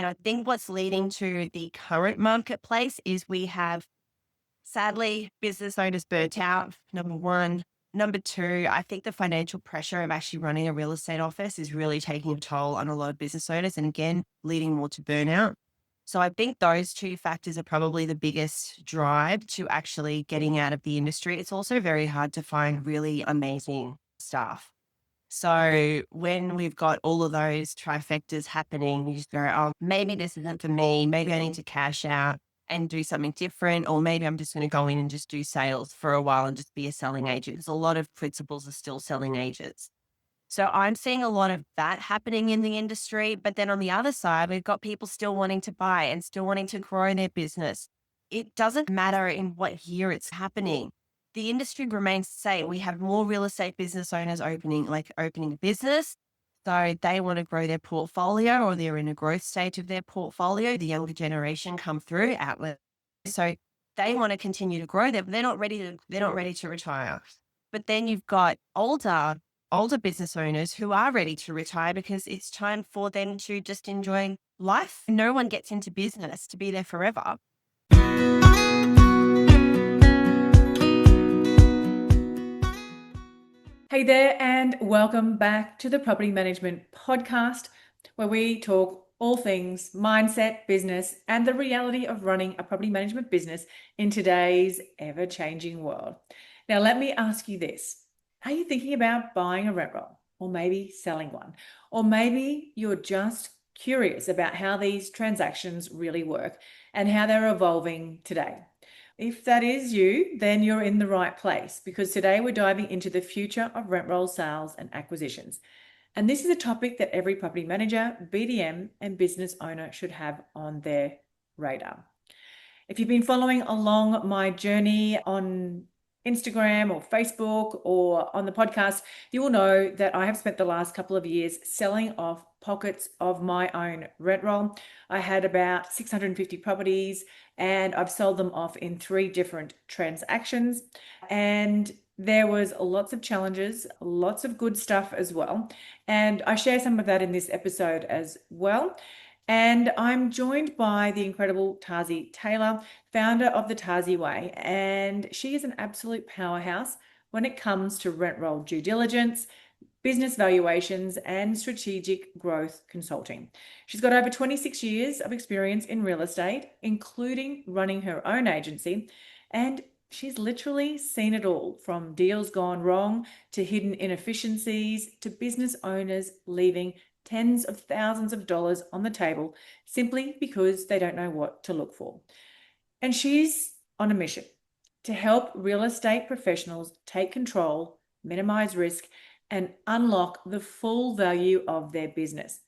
And I think what's leading to the current marketplace is we have, sadly, business owners burnt out, number one. Number two, I think the financial pressure of actually running a real estate office is really taking a toll on a lot of business owners and again, leading more to burnout. So I think those two factors are probably the biggest drive to actually getting out of the industry. It's also very hard to find really amazing staff. So when we've got all of those trifectas happening, you just go, oh, maybe this isn't for me. Maybe I need to cash out and do something different. Or maybe I'm just going to go in and just do sales for a while and just be a selling agent. Because a lot of principals are still selling agents. So I'm seeing a lot of that happening in the industry. But then on the other side, we've got people still wanting to buy and still wanting to grow their business. It doesn't matter in what year it's happening. The industry remains the same. We have more real estate business owners opening a business. So they want to grow their portfolio or they're in a growth stage of their portfolio. The younger generation come through outlet. So they want to continue to grow them. They're not ready to retire. But then you've got older business owners who are ready to retire because it's time for them to just enjoy life. No one gets into business to be there forever. Hey there, and welcome back to the Property Management Podcast, where we talk all things mindset, business, and the reality of running a property management business in today's ever-changing world. Now, let me ask you this. Are you thinking about buying a rent roll or maybe selling one? Or maybe you're just curious about how these transactions really work and how they're evolving today. If that is you, then you're in the right place because today we're diving into the future of rent roll sales and acquisitions. And this is a topic that every property manager, BDM, and business owner should have on their radar. If you've been following along my journey on Instagram or Facebook or on the podcast, you will know that I have spent the last couple of years selling off pockets of my own rent roll. I had about 650 properties and I've sold them off in 3 different transactions. And there was lots of challenges, lots of good stuff as well. And I share some of that in this episode as well. And I'm joined by the incredible Tarsi Taylor, founder of the Tarsi Way, and she is an absolute powerhouse when it comes to rent roll due diligence, business valuations, and strategic growth consulting. She's got over 26 years of experience in real estate, including running her own agency, and she's literally seen it all from deals gone wrong to hidden inefficiencies to business owners leaving tens of thousands of dollars on the table simply because they don't know what to look for. And she's on a mission to help real estate professionals take control, minimize risk, and unlock the full value of their business.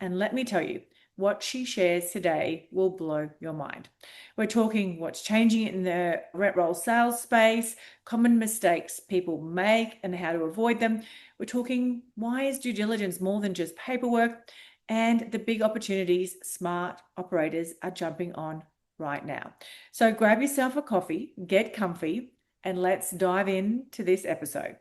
And let me tell you, what she shares today will blow your mind. We're talking what's changing in the rent roll sales space, common mistakes people make and how to avoid them. We're talking why is due diligence more than just paperwork, and the big opportunities smart operators are jumping on right now. So grab yourself a coffee, get comfy, and let's dive into this episode.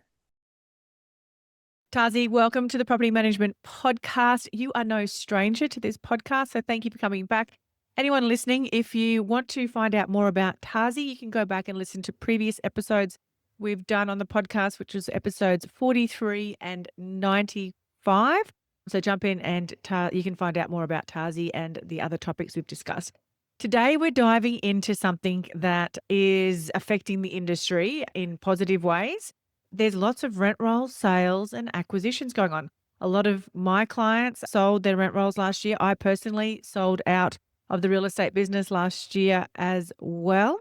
Tarsi, welcome to the Property Management Podcast. You are no stranger to this podcast, so thank you for coming back. Anyone listening, if you want to find out more about Tarsi, you can go back and listen to previous episodes we've done on the podcast, which was episodes 43 and 95. So jump in and you can find out more about Tarsi and the other topics we've discussed. Today, we're diving into something that is affecting the industry in positive ways. There's lots of rent roll sales and acquisitions going on. A lot of my clients sold their rent rolls last year. I personally sold out of the real estate business last year as well.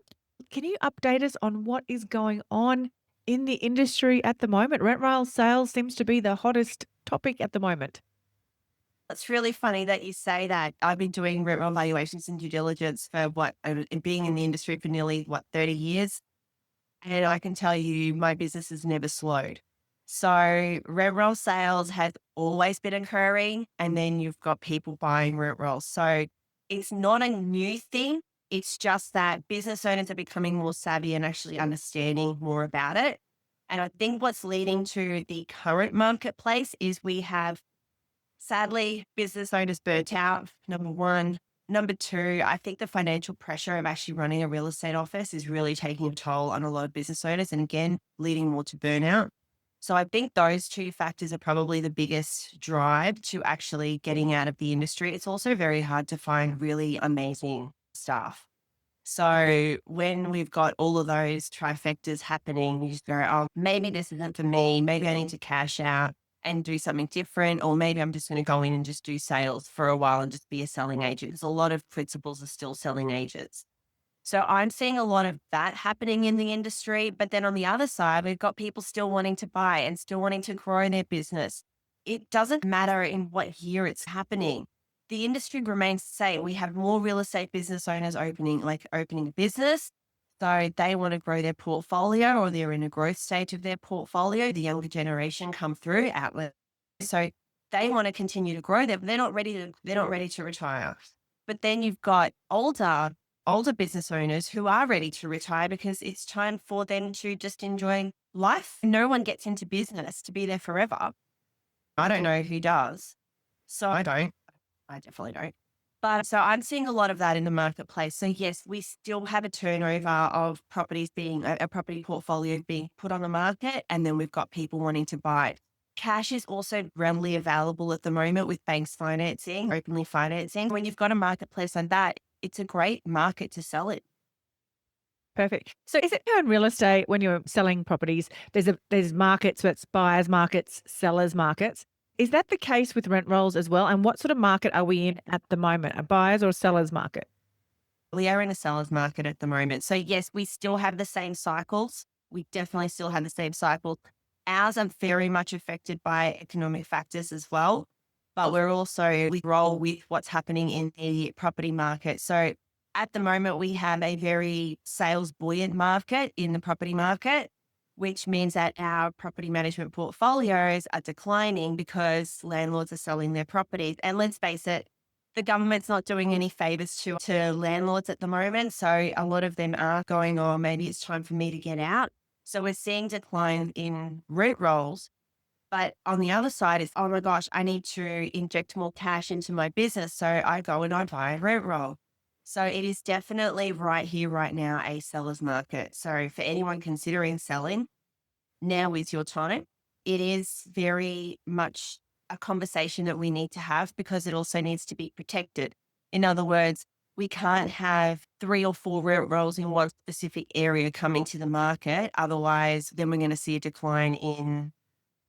Can you update us on what is going on in the industry at the moment? Rent roll sales seems to be the hottest topic at the moment. It's really funny that you say that. I've been doing rent roll valuations and due diligence for being in the industry for nearly 30 years. And I can tell you my business has never slowed. So rent roll sales has always been occurring. And then you've got people buying rent rolls. So it's not a new thing. It's just that business owners are becoming more savvy and actually understanding more about it. And I think what's leading to the current marketplace is we have, Sadly, business owners burnt out, number one. Number two, I think the financial pressure of actually running a real estate office is really taking a toll on a lot of business owners and again, leading more to burnout. So I think those two factors are probably the biggest drive to actually getting out of the industry. It's also very hard to find really amazing staff. So when we've got all of those trifectas happening, you just go, oh, maybe this isn't for me. Maybe I need to cash out and do something different. Or maybe I'm just going to go in and just do sales for a while and just be a selling agent. Because a lot of principals are still selling agents. So I'm seeing a lot of that happening in the industry. But then on the other side, we've got people still wanting to buy and still wanting to grow their business. It doesn't matter in what year it's happening. The industry remains the same. We have more real estate business owners opening a business. So they want to grow their portfolio or they're in a growth stage of their portfolio. The younger generation come through outlet. So they want to continue to grow them. They're not ready to retire. But then you've got older business owners who are ready to retire because it's time for them to just enjoy life. No one gets into business to be there forever. I don't know who does. So I don't. I definitely don't. But so I'm seeing a lot of that in the marketplace. So yes, we still have a turnover of properties being a property portfolio being put on the market, and then we've got people wanting to buy it. Cash is also readily available at the moment with banks financing, openly financing. When you've got a marketplace like that, it's a great market to sell it. Perfect. So is it how in real estate when you're selling properties, there's markets, so it's buyers markets, sellers markets. Is that the case with rent rolls as well? And what sort of market are we in at the moment? A buyers or sellers market? We are in a seller's market at the moment. So yes, we still have the same cycles. We definitely still have the same cycle. Ours are very much affected by economic factors as well, but we roll with what's happening in the property market. So at the moment, we have a very sales buoyant market in the property market, which means that our property management portfolios are declining because landlords are selling their properties. And let's face it, the government's not doing any favors to landlords at the moment. So a lot of them are going, oh, maybe it's time for me to get out. So we're seeing decline in rent rolls. But on the other side is, oh my gosh, I need to inject more cash into my business. So I go and I buy a rent roll. So it is definitely right here, right now, a seller's market. So for anyone considering selling, now is your time. It is very much a conversation that we need to have because it also needs to be protected. In other words, we can't have 3 or 4 rent rolls in one specific area coming to the market. Otherwise, then we're going to see a decline in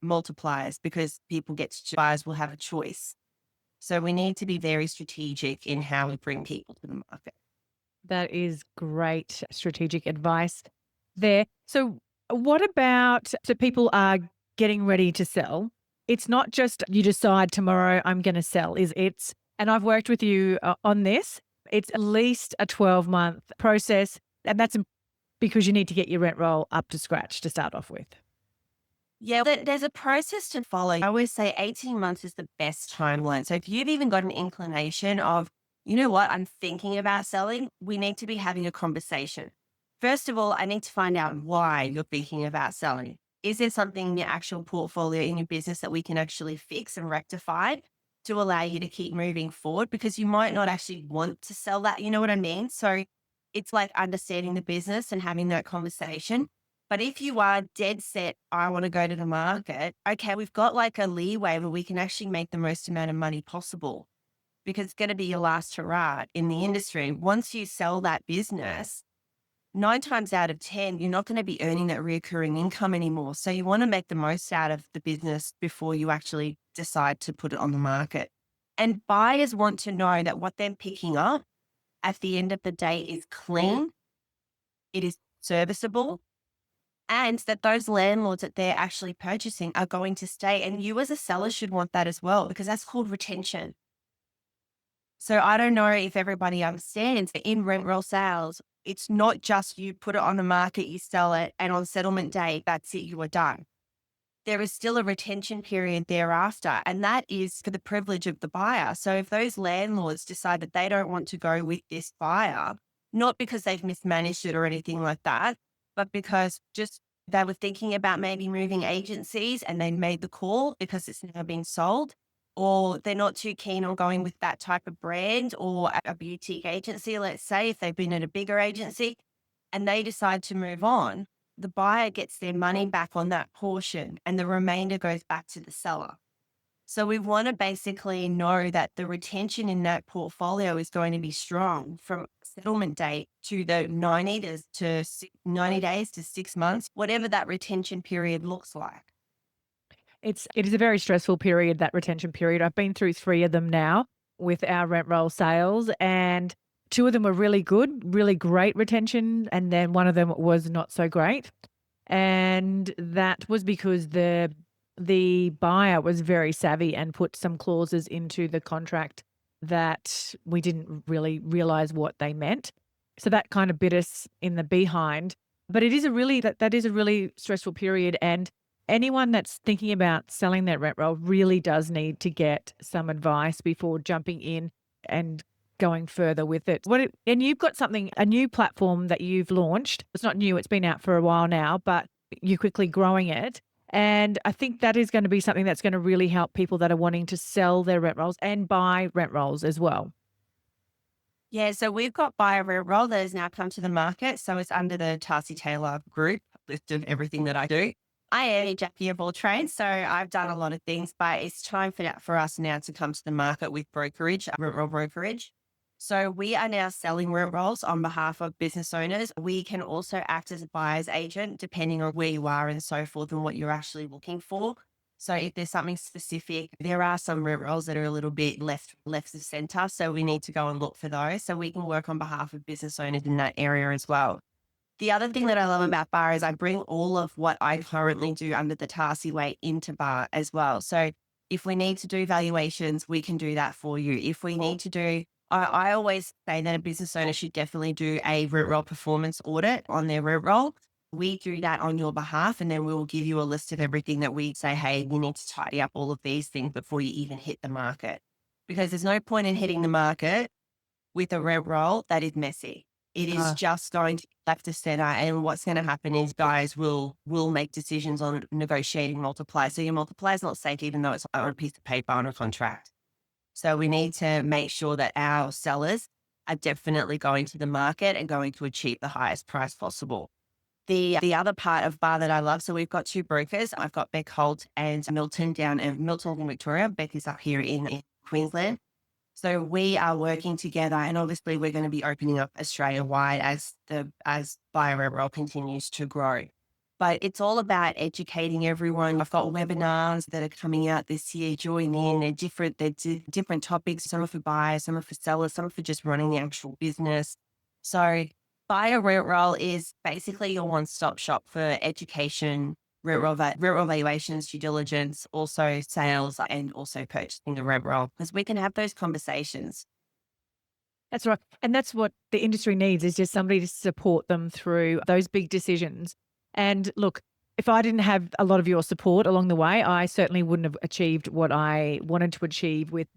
multipliers because buyers will have a choice. So we need to be very strategic in how we bring people to the market. That is great strategic advice there. So, what about so people are getting ready to sell? It's not just you decide tomorrow I'm going to sell. And I've worked with you on this. It's at least a 12-month process, and that's because you need to get your rent roll up to scratch to start off with. Yeah, there's a process to follow. I always say 18 months is the best timeline. So if you've even got an inclination of, you know what, I'm thinking about selling, we need to be having a conversation. First of all, I need to find out why you're thinking about selling. Is there something in your actual portfolio in your business that we can actually fix and rectify to allow you to keep moving forward? Because you might not actually want to sell that. You know what I mean? So it's like understanding the business and having that conversation. But if you are dead set, I want to go to the market, okay, we've got like a leeway where we can actually make the most amount of money possible because it's going to be your last hurrah in the industry. Once you sell that business, 9 times out of 10, you're not going to be earning that recurring income anymore. So you want to make the most out of the business before you actually decide to put it on the market. And buyers want to know that what they're picking up at the end of the day is clean, it is serviceable, and that those landlords that they're actually purchasing are going to stay. And you as a seller should want that as well, because that's called retention. So I don't know if everybody understands that in rent roll sales, it's not just you put it on the market, you sell it, and on settlement day, that's it, you are done. There is still a retention period thereafter, and that is for the privilege of the buyer. So if those landlords decide that they don't want to go with this buyer, not because they've mismanaged it or anything like that, but because just they were thinking about maybe moving agencies and they made the call because it's now been sold, or they're not too keen on going with that type of brand or a boutique agency, let's say, if they've been at a bigger agency and they decide to move on, the buyer gets their money back on that portion and the remainder goes back to the seller. So we want to basically know that the retention in that portfolio is going to be strong from settlement date to the 90 days to 6 months, whatever that retention period looks like. It is a very stressful period, that retention period. I've been through 3 of them now with our rent roll sales, and 2 of them were really good, really great retention, and then 1 of them was not so great. And that was because the buyer was very savvy and put some clauses into the contract that we didn't really realize what they meant. So that kind of bit us in the behind. But it is a really that is a really stressful period, and anyone that's thinking about selling their rent roll really does need to get some advice before jumping in and going further with it. And you've got a new platform that you've launched. It's not new, it's been out for a while now, but you're quickly growing it. And I think that is going to be something that's going to really help people that are wanting to sell their rent rolls and buy rent rolls as well. Yeah, so we've got Buy a Rent Roll that has now come to the market. So it's under the Tarsi Taylor group list of everything that I do. I am a Jackie of all trades, so I've done a lot of things, but it's time for us now to come to the market with brokerage, rent roll brokerage. So we are now selling rent rolls on behalf of business owners. We can also act as a buyer's agent, depending on where you are and so forth and what you're actually looking for. So if there's something specific, there are some rent rolls that are a little bit left of center. So we need to go and look for those. So we can work on behalf of business owners in that area as well. The other thing that I love about Bar is I bring all of what I currently do under the Tarsi Way into Bar as well. So if we need to do valuations, we can do that for you. If we need to do, I always say that a business owner should definitely do a rent roll performance audit on their rent roll. We do that on your behalf, and then we will give you a list of everything that we say, hey, you need to tidy up all of these things before you even hit the market. Because there's no point in hitting the market with a rent roll that is messy. It is just going to be left to center. And what's going to happen is guys will make decisions on negotiating multiplier. So your multiplier is not safe, even though it's on a piece of paper on a contract. So we need to make sure that our sellers are definitely going to the market and going to achieve the highest price possible. The other part of Bar that I love, so we've got 2 brokers. I've got Beck Holt and Milton down in Milton in Victoria. Beck is up here in Queensland. So we are working together, and obviously we're going to be opening up Australia wide as Buy a Rent Roll continues to grow. But it's all about educating everyone. I've got webinars that are coming out this year. Join in. They're different topics. Some are for buyers, some are for sellers, some are for just running the actual business. So Buy a Rent Roll is basically your one-stop shop for education, rent roll valuations, due diligence, also sales, and also purchasing the rent roll, because we can have those conversations. That's right. And that's what the industry needs, is just somebody to support them through those big decisions. And look, if I didn't have a lot of your support along the way, I certainly wouldn't have achieved what I wanted to achieve with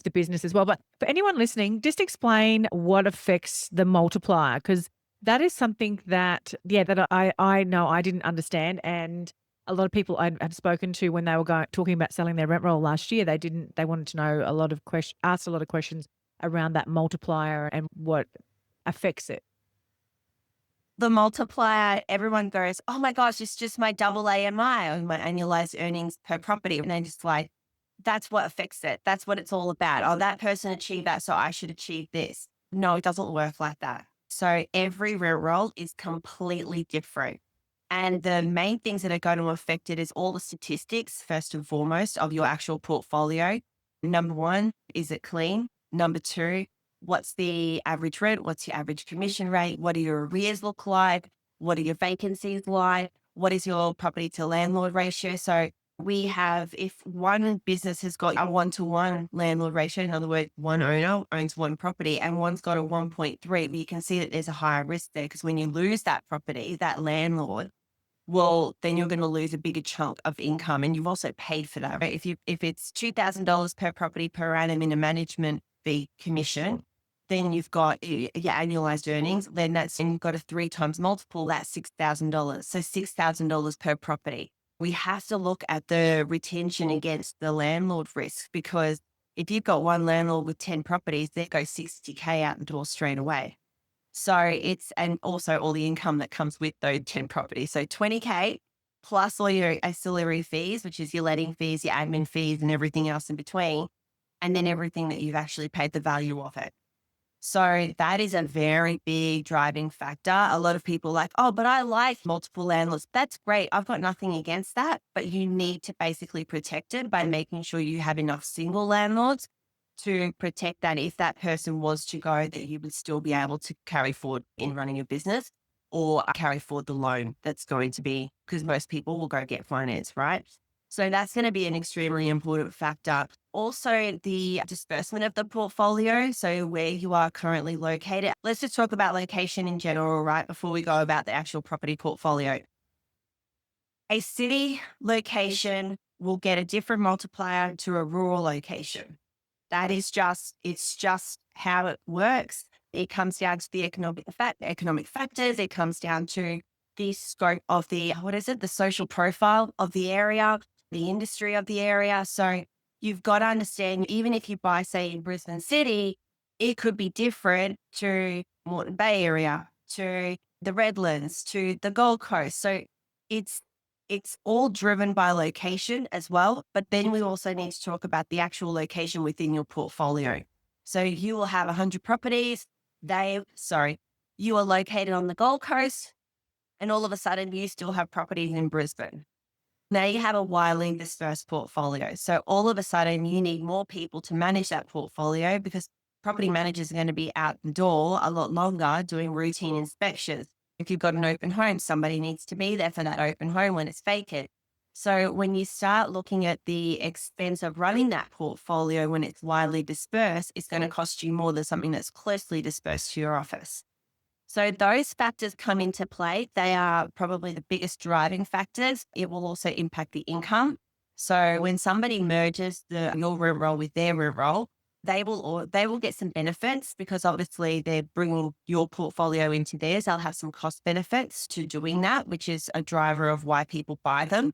the business as well. But for anyone listening, just explain what affects the multiplier, because that is something that, that I know I didn't understand. And a lot of people I've spoken to when they were talking about selling their rent roll last year, they wanted to know asked a lot of questions around that multiplier and what affects it. The multiplier, everyone goes, oh my gosh, it's just my double AMI or my annualized earnings per property. And they're just like, that's what affects it. That's what it's all about. Oh, that person achieved that, so I should achieve this. No, it doesn't work like that. So every rent roll is completely different. And the main things that are going to affect it is all the statistics, first and foremost, of your actual portfolio. Number 1, is it clean? Number 2, what's the average rent? What's your average commission rate? What do your arrears look like? What are your vacancies like? What is your property to landlord ratio? So we have, if one business has got a 1-to-1 landlord ratio, in other words, one owner owns one property and one's got a 1.3, you can see that there's a higher risk there, because when you lose that property, that landlord, well, then you're going to lose a bigger chunk of income, and you've also paid for that. Right? If it's $2,000 per property per annum in a management fee commission, then you've got your annualized earnings. Then you've got a 3 times multiple. That's $6,000. So $6,000 per property. We have to look at the retention against the landlord risk, because if you've got one landlord with 10 properties, there goes 60K out the door straight away. So and also all the income that comes with those 10 properties. So 20K plus all your ancillary fees, which is your letting fees, your admin fees, and everything else in between. And then everything that you've actually paid the value of it. So that is a very big driving factor. A lot of people are like, oh, but I like multiple landlords. That's great. I've got nothing against that. But you need to basically protect it by making sure you have enough single landlords to protect that. If that person was to go, that you would still be able to carry forward in running your business, or carry forward the loan that's going to be, because most people will go get finance, right? So that's going to be an extremely important factor. Also, the disbursement of the portfolio. So where you are currently located. Let's just talk about location in general, right? Before we go about the actual property portfolio. A city location will get a different multiplier to a rural location. It's just how it works. It comes down to the economic factors. It comes down to the scope of the social profile of the area, the industry of the area. So you've got to understand, even if you buy, say, in Brisbane City, it could be different to Moreton Bay area, to the Redlands, to the Gold Coast. So it's it's all driven by location as well, but then we also need to talk about the actual location within your portfolio. So you will have 100 properties. You are located on the Gold Coast, and all of a sudden you still have properties in Brisbane. Now you have a widely dispersed portfolio. So all of a sudden you need more people to manage that portfolio, because property managers are going to be out the door a lot longer doing routine inspections. If you've got an open home, somebody needs to be there for that open home when it's vacant. So when you start looking at the expense of running that portfolio when it's widely dispersed, it's going to cost you more than something that's closely dispersed to your office. So those factors come into play. They are probably the biggest driving factors. It will also impact the income. So when somebody merges your rent roll with their rent roll, they will get some benefits, because obviously they're bringing your portfolio into theirs. They'll have some cost benefits to doing that, which is a driver of why people buy them.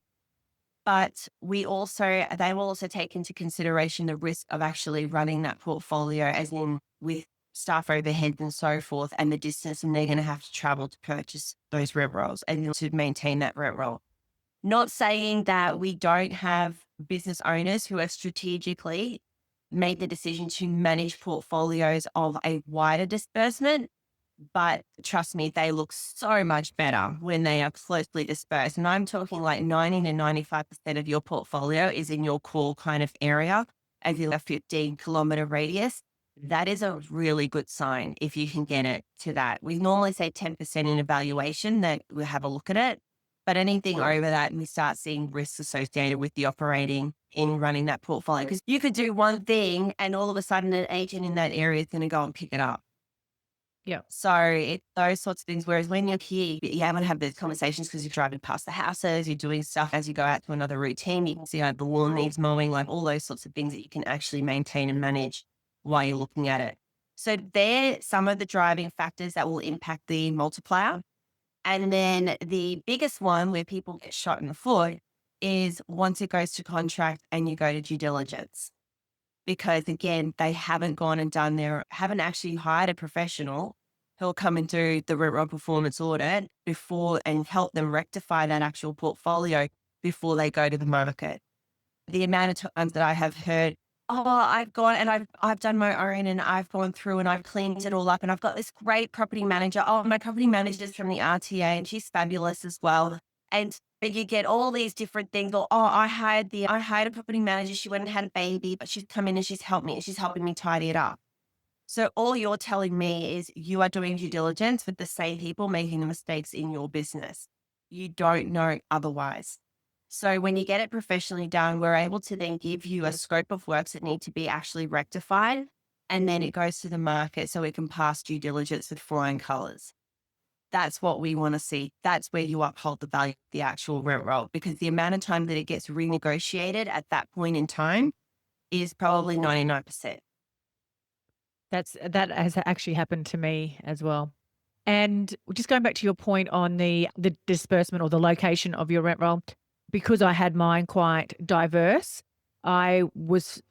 But they will also take into consideration the risk of actually running that portfolio, as in with staff overheads and so forth, and the distance, and they're going to have to travel to purchase those rent rolls and to maintain that rent roll. Not saying that we don't have business owners who have strategically made the decision to manage portfolios of a wider disbursement, but trust me, they look so much better when they are closely dispersed. And I'm talking like 90 to 95% of your portfolio is in your core kind of area, as in a 15-kilometer radius. That is a really good sign if you can get it to that. We normally say 10% in evaluation that we'll have a look at it, but anything over that, and we start seeing risks associated with the operating in running that portfolio. Because you could do one thing and all of a sudden an agent in that area is going to go and pick it up. Yeah. So it's those sorts of things. Whereas when you're here, you haven't had those conversations because you're driving past the houses, you're doing stuff as you go out to another routine. You can see the lawn needs mowing, like all those sorts of things that you can actually maintain and manage while you're looking at it. So they're some of the driving factors that will impact the multiplier. And then the biggest one where people get shot in the foot is once it goes to contract and you go to due diligence. Because again, they haven't haven't actually hired a professional who'll come and do the rent roll performance audit before and help them rectify that actual portfolio before they go to the market. The amount of times that I have heard, oh, I've gone and I've done my own, and I've gone through and I've cleaned it all up, and I've got this great property manager. Oh, my property manager's from the RTA and she's fabulous as well. And you get all these different things. Or, oh, I hired a property manager. She went and had a baby, but she's come in and she's helped me and she's helping me tidy it up. So all you're telling me is you are doing due diligence with the same people making the mistakes in your business. You don't know otherwise. So when you get it professionally done, we're able to then give you a scope of works that need to be actually rectified. And then it goes to the market so it can pass due diligence with flying colors. That's what we want to see. That's where you uphold the value of the actual rent roll, because the amount of time that it gets renegotiated at that point in time is probably 99%. That has actually happened to me as well. And just going back to your point on the disbursement or the location of your rent roll, because I had mine quite diverse, I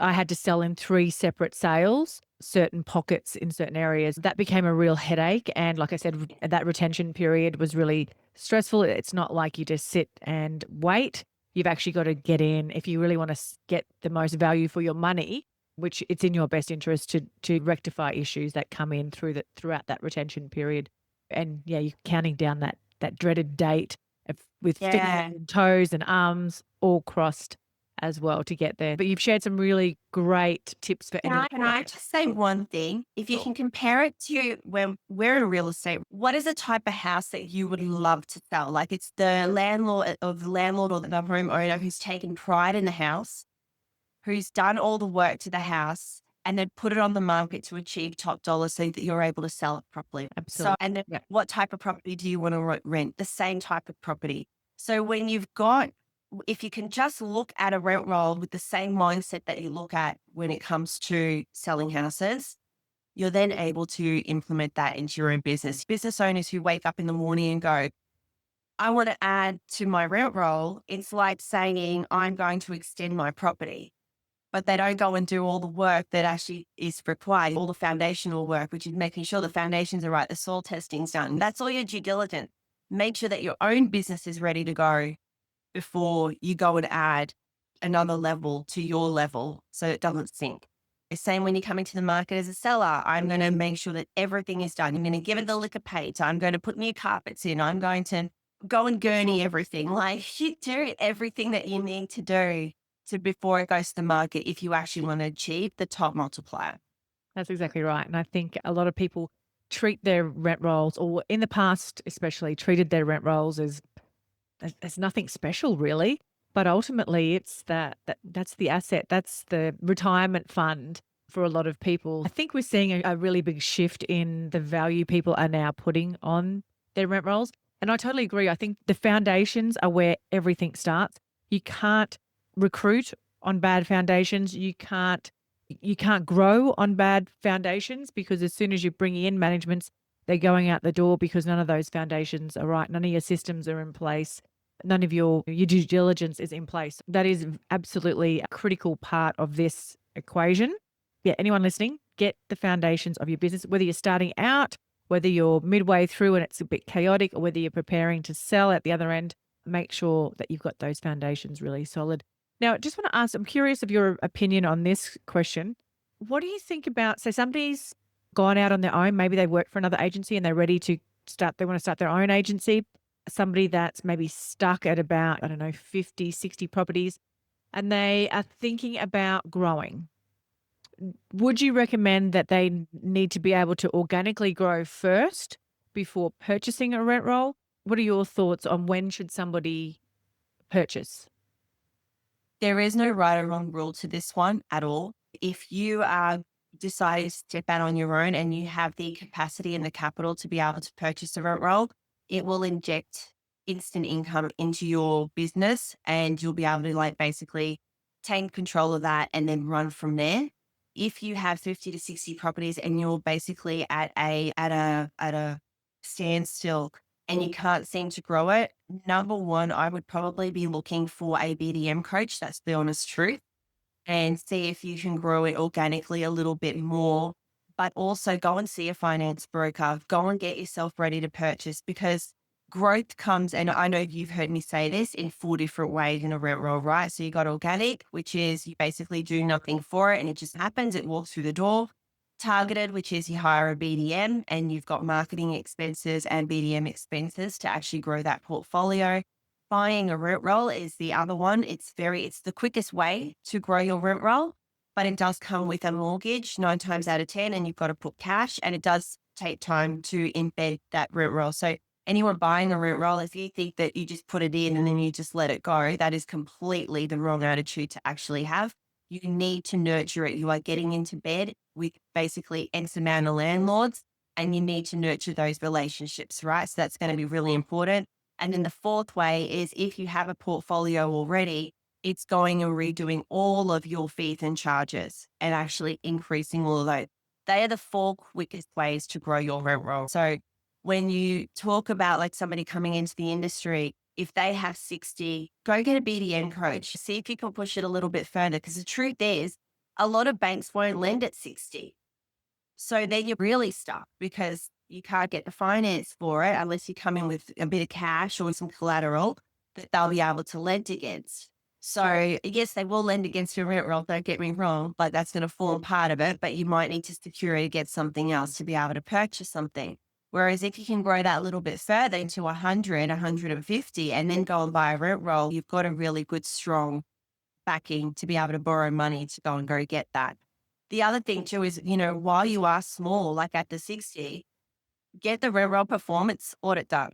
had to sell in 3 separate sales, certain pockets in certain areas. That became a real headache, and like I said, that retention period was really stressful. It's not like you just sit and wait. You've actually got to get in if you really wanna get the most value for your money, which it's in your best interest to rectify issues that come in throughout that retention period. And, yeah, you're counting down that dreaded date with fingers Yeah. and toes and arms all crossed as well to get there. But you've shared some really great tips for anyone. Can I just say one thing? If you Sure. can compare it to when we're in real estate, what is the type of house that you would love to sell? Like it's the landlord or the homeowner who's taken pride in the house, who's done all the work to the house and then put it on the market to achieve top dollar so that you're able to sell it properly. So, Absolutely. and then Yeah. what type of property do you want to rent? The same type of property. So when you've got, if you can just look at a rent roll with the same mindset that you look at when it comes to selling houses, you're then able to implement that into your own business. Business owners who wake up in the morning and go, I want to add to my rent roll, it's like saying, I'm going to extend my property, but they don't go and do all the work that actually is required, all the foundational work, which is making sure the foundations are right, the soil testing's done. That's all your due diligence. Make sure that your own business is ready to go before you go and add another level to your level so it doesn't sink. The same when you're coming to the market as a seller. I'm going to make sure that everything is done. I'm going to give it the liquor paint. I'm going to put new carpets in. I'm going to go and gurney everything. Like you do everything that you need to do to before it goes to the market if you actually want to achieve the top multiplier. That's exactly right. And I think a lot of people treat their rent rolls, or in the past especially, treated their rent rolls as nothing special really. But ultimately it's that's the asset. That's the retirement fund for a lot of people. I think we're seeing a really big shift in the value people are now putting on their rent rolls. And I totally agree. I think the foundations are where everything starts. You can't recruit on bad foundations. You can't grow on bad foundations, because as soon as you bring in managements, they're going out the door because none of those foundations are right. None of your systems are in place. None of your due diligence is in place. That is absolutely a critical part of this equation. Yeah, anyone listening, get the foundations of your business, whether you're starting out, whether you're midway through and it's a bit chaotic, or whether you're preparing to sell at the other end, make sure that you've got those foundations really solid. Now, I just want to ask, I'm curious of your opinion on this question. What do you think about, say, somebody's gone out on their own, maybe they work for another agency and they're ready to they want to start their own agency. Somebody that's maybe stuck at about, I don't know, 50, 60 properties, and they are thinking about growing. Would you recommend that they need to be able to organically grow first before purchasing a rent roll? What are your thoughts on when should somebody purchase? There is no right or wrong rule to this one at all. If you are deciding to step out on your own and you have the capacity and the capital to be able to purchase a rent roll, it will inject instant income into your business and you'll be able to like basically take control of that and then run from there. If you have 50 to 60 properties and you're basically at a standstill and you can't seem to grow it, number one, I would probably be looking for a BDM coach. That's the honest truth. And see if you can grow it organically a little bit more. But also go and see a finance broker. Go and get yourself ready to purchase because growth comes, and I know you've heard me say this in 4 different ways in a rent roll, right? So you got organic, which is you basically do nothing for it and it just happens. It walks through the door. Targeted, which is you hire a BDM and you've got marketing expenses and BDM expenses to actually grow that portfolio. Buying a rent roll is the other one. It's the quickest way to grow your rent roll, but it does come with a mortgage 9 times out of 10, and you've got to put cash, and it does take time to embed that rent roll. So anyone buying a rent roll, if you think that you just put it in and then you just let it go, that is completely the wrong attitude to actually have. You need to nurture it. You are getting into bed with basically X amount of landlords, and you need to nurture those relationships, right? So that's going to be really important. And then the fourth way is if you have a portfolio already, it's going and redoing all of your fees and charges and actually increasing all of those. They are the four quickest ways to grow your rent roll. So when you talk about like somebody coming into the industry, If they have 60, go get a BDM coach. See if you can push it a little bit further. Because the truth is, a lot of banks won't lend at 60. So then you're really stuck because you can't get the finance for it unless you come in with a bit of cash or some collateral that they'll be able to lend against. So yes, they will lend against your rent roll, don't get me wrong, but that's going to form part of it. But you might need to secure it against something else to be able to purchase something. Whereas if you can grow that a little bit further into 100, 150, and then go and buy a rent roll, you've got a really good, strong backing to be able to borrow money to go and go get that. The other thing too is, while you are small, like at the 60, get the rent roll performance audit done.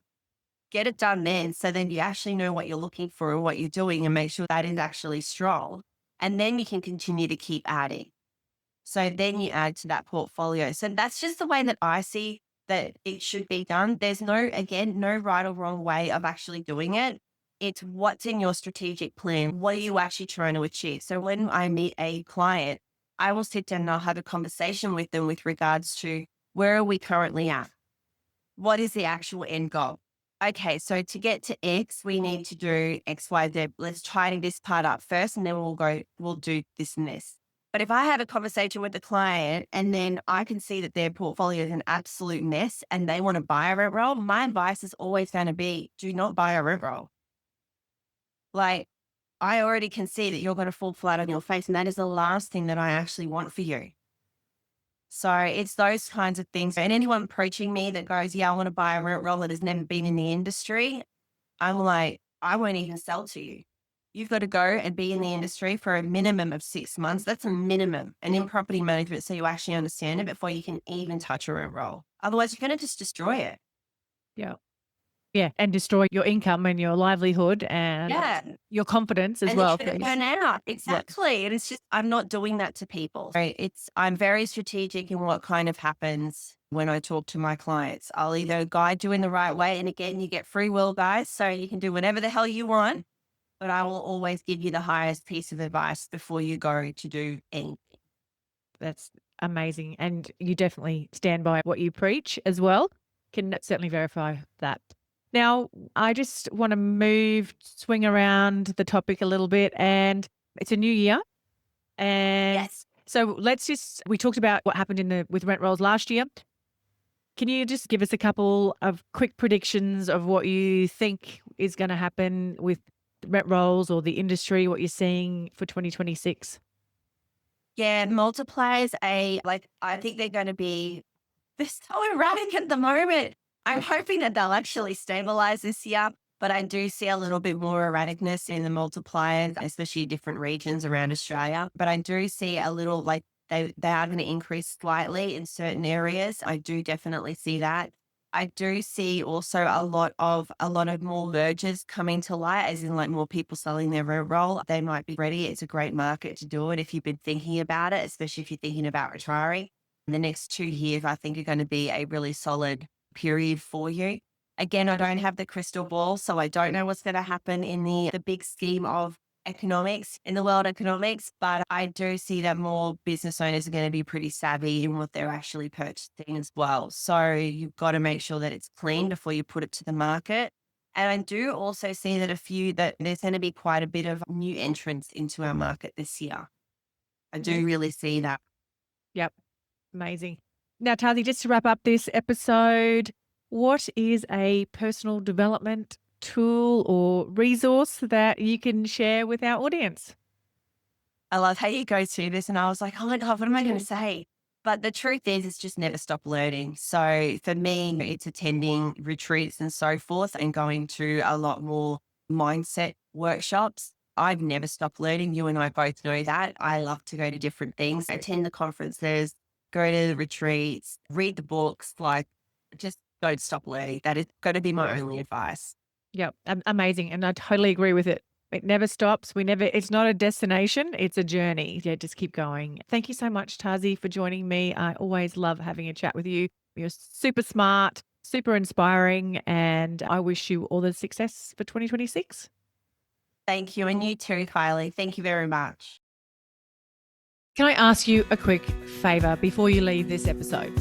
Get it done then. So then you actually know what you're looking for and what you're doing and make sure that is actually strong. And then you can continue to keep adding. So then you add to that portfolio. So that's just the way that I see that it should be done. There's no right or wrong way of actually doing it. It's what's in your strategic plan. What are you actually trying to achieve? So when I meet a client, I will sit down and I'll have a conversation with them with regards to where are we currently at? What is the actual end goal? Okay, so to get to X, we need to do X, Y, Z. Let's tidy this part up first and then we'll do this and this. But if I have a conversation with the client and then I can see that their portfolio is an absolute mess and they want to buy a rent roll, my advice is always going to be, do not buy a rent roll. Like, I already can see that you're going to fall flat on your face. And that is the last thing that I actually want for you. So it's those kinds of things. And anyone approaching me that goes, yeah, I want to buy a rent roll that has never been in the industry, I'm like, I won't even sell to you. You've got to go and be in the industry for a minimum of 6 months. That's a minimum. And in property management, so you actually understand it before you can even touch a rent roll. Otherwise, you're going to just destroy it. Yeah. Yeah. And destroy your income and your livelihood and your confidence as well. And burn out. Exactly. Yeah. And it's just, I'm not doing that to people. Right? I'm very strategic in what kind of happens when I talk to my clients. I'll either guide you in the right way. And again, you get free will, guys. So you can do whatever the hell you want. But I will always give you the highest piece of advice before you go to do anything. That's amazing. And you definitely stand by what you preach as well. Can certainly verify that. Now, I just want to swing around the topic a little bit, and it's a new year. And yes. So we talked about what happened with rent rolls last year. Can you just give us a couple of quick predictions of what you think is going to happen with rent rolls or the industry, what you're seeing for 2026? Yeah, multipliers, I think they're going to be, they're so erratic at the moment. I'm hoping that they'll actually stabilize this year, but I do see a little bit more erraticness in the multipliers, especially different regions around Australia. But I do see a little, they are going to increase slightly in certain areas. I do definitely see that. I do see also a lot of more mergers coming to light, as in more people selling their rent roll. They might be ready. It's a great market to do it if you've been thinking about it, especially if you're thinking about retiring. The next 2 years, I think, are going to be a really solid period for you. Again, I don't have the crystal ball, so I don't know what's going to happen in the big scheme of economics, in the world economics, but I do see that more business owners are going to be pretty savvy in what they're actually purchasing as well. So you've got to make sure that it's clean before you put it to the market. And I do also see that there's going to be quite a bit of new entrants into our market this year. I do really see that. Yep. Amazing. Now, Tarsi, just to wrap up this episode, what is a personal development tool or resource that you can share with our audience? I love how you go through this and I was like, oh my God, what am I going to say? But the truth is, it's just never stop learning. So for me, it's attending retreats and so forth and going to a lot more mindset workshops. I've never stopped learning. You and I both know that. I love to go to different things, attend the conferences, go to the retreats, read the books, just don't stop learning. That is going to be my only advice. Yep. Amazing. And I totally agree with it. It never stops. It's not a destination. It's a journey. Yeah. Just keep going. Thank you so much, Tarsi, for joining me. I always love having a chat with you. You're super smart, super inspiring, and I wish you all the success for 2026. Thank you. And you too, Kylie. Thank you very much. Can I ask you a quick favor before you leave this episode?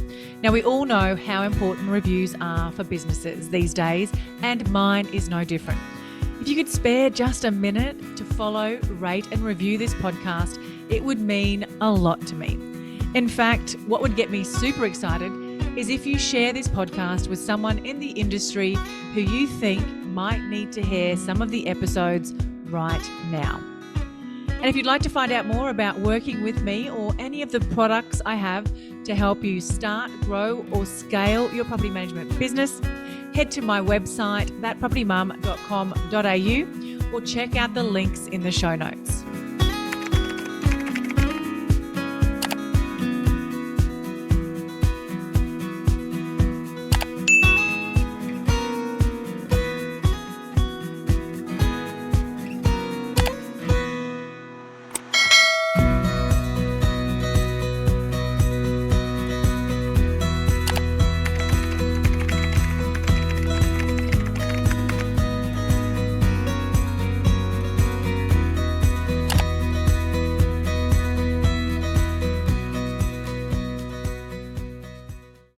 Now, we all know how important reviews are for businesses these days, and mine is no different. If you could spare just a minute to follow, rate, and review this podcast, it would mean a lot to me. In fact, what would get me super excited is if you share this podcast with someone in the industry who you think might need to hear some of the episodes right now. And if you'd like to find out more about working with me or any of the products I have to help you start, grow, or scale your property management business, head to my website, thatpropertymum.com.au, or check out the links in the show notes.